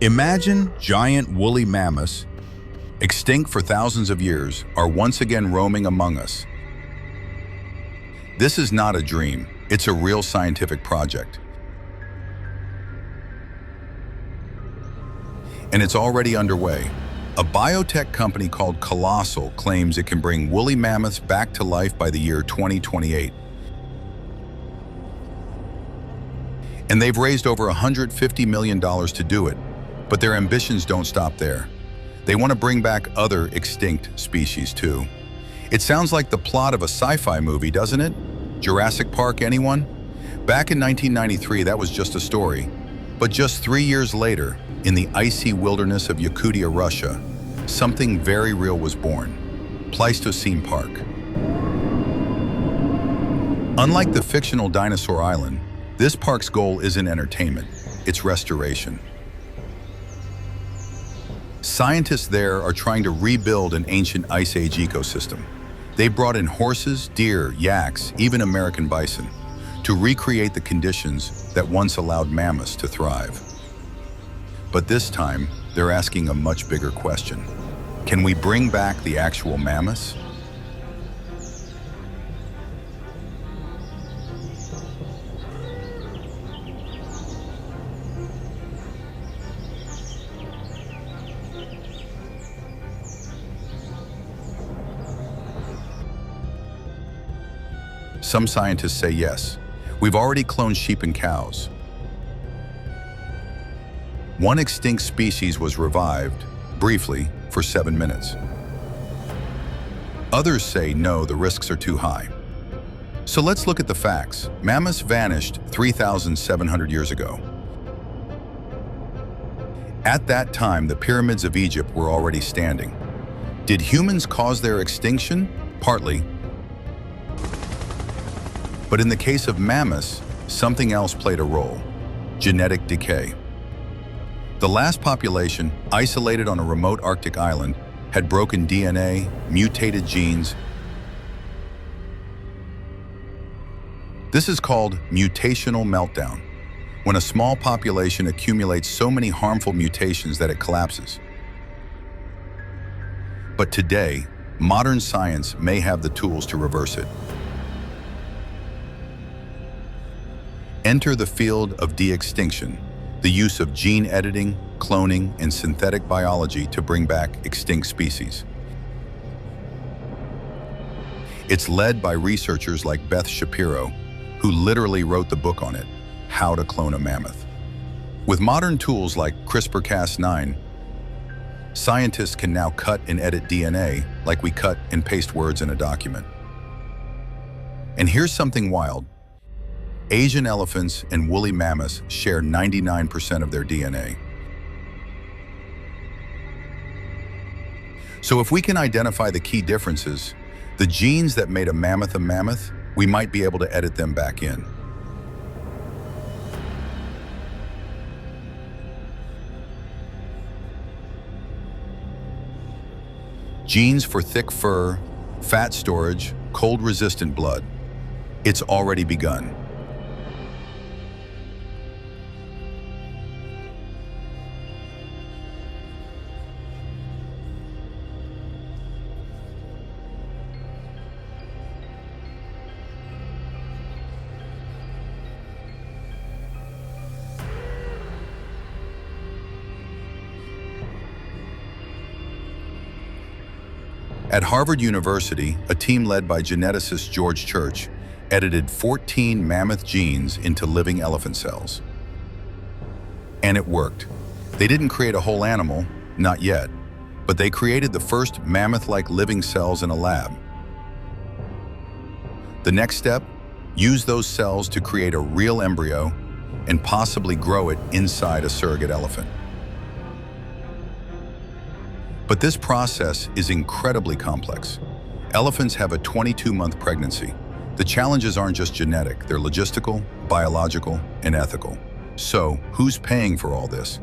Imagine giant woolly mammoths, extinct for thousands of years, are once again roaming among us. This is not a dream, it's a real scientific project. And it's already underway. A biotech company called Colossal claims it can bring woolly mammoths back to life by the year 2028. And they've raised over $150 million to do it, but their ambitions don't stop there. They want to bring back other extinct species too. It sounds like the plot of a sci-fi movie, doesn't it? Jurassic Park, anyone? Back in 1993, that was just a story. But just 3 years later, in the icy wilderness of Yakutia, Russia, something very real was born: Pleistocene Park. Unlike the fictional Dinosaur Island, this park's goal isn't entertainment, it's restoration. Scientists there are trying to rebuild an ancient Ice Age ecosystem. They've brought in horses, deer, yaks, even American bison, to recreate the conditions that once allowed mammoths to thrive. But this time, they're asking a much bigger question. Can we bring back the actual mammoths? Some scientists say yes. We've already cloned sheep and cows. One extinct species was revived, briefly, for 7 minutes. Others say no, the risks are too high. So let's look at the facts. Mammoths vanished 3,700 years ago. At that time, the pyramids of Egypt were already standing. Did humans cause their extinction? Partly. But in the case of mammoths, something else played a role: genetic decay. The last population, isolated on a remote Arctic island, had broken DNA, mutated genes. This is called mutational meltdown, when a small population accumulates so many harmful mutations that it collapses. But today, modern science may have the tools to reverse it. Enter the field of de-extinction, the use of gene editing, cloning, and synthetic biology to bring back extinct species. It's led by researchers like Beth Shapiro, who literally wrote the book on it, How to Clone a Mammoth. With modern tools like CRISPR-Cas9, scientists can now cut and edit DNA like we cut and paste words in a document. And here's something wild. Asian elephants and woolly mammoths share 99% of their DNA. So if we can identify the key differences, the genes that made a mammoth, we might be able to edit them back in. Genes for thick fur, fat storage, cold-resistant blood. It's already begun. At Harvard University, a team led by geneticist George Church edited 14 mammoth genes into living elephant cells. And it worked. They didn't create a whole animal, not yet, but they created the first mammoth-like living cells in a lab. The next step? Use those cells to create a real embryo and possibly grow it inside a surrogate elephant. But this process is incredibly complex. Elephants have a 22-month pregnancy. The challenges aren't just genetic, they're logistical, biological, and ethical. So, who's paying for all this?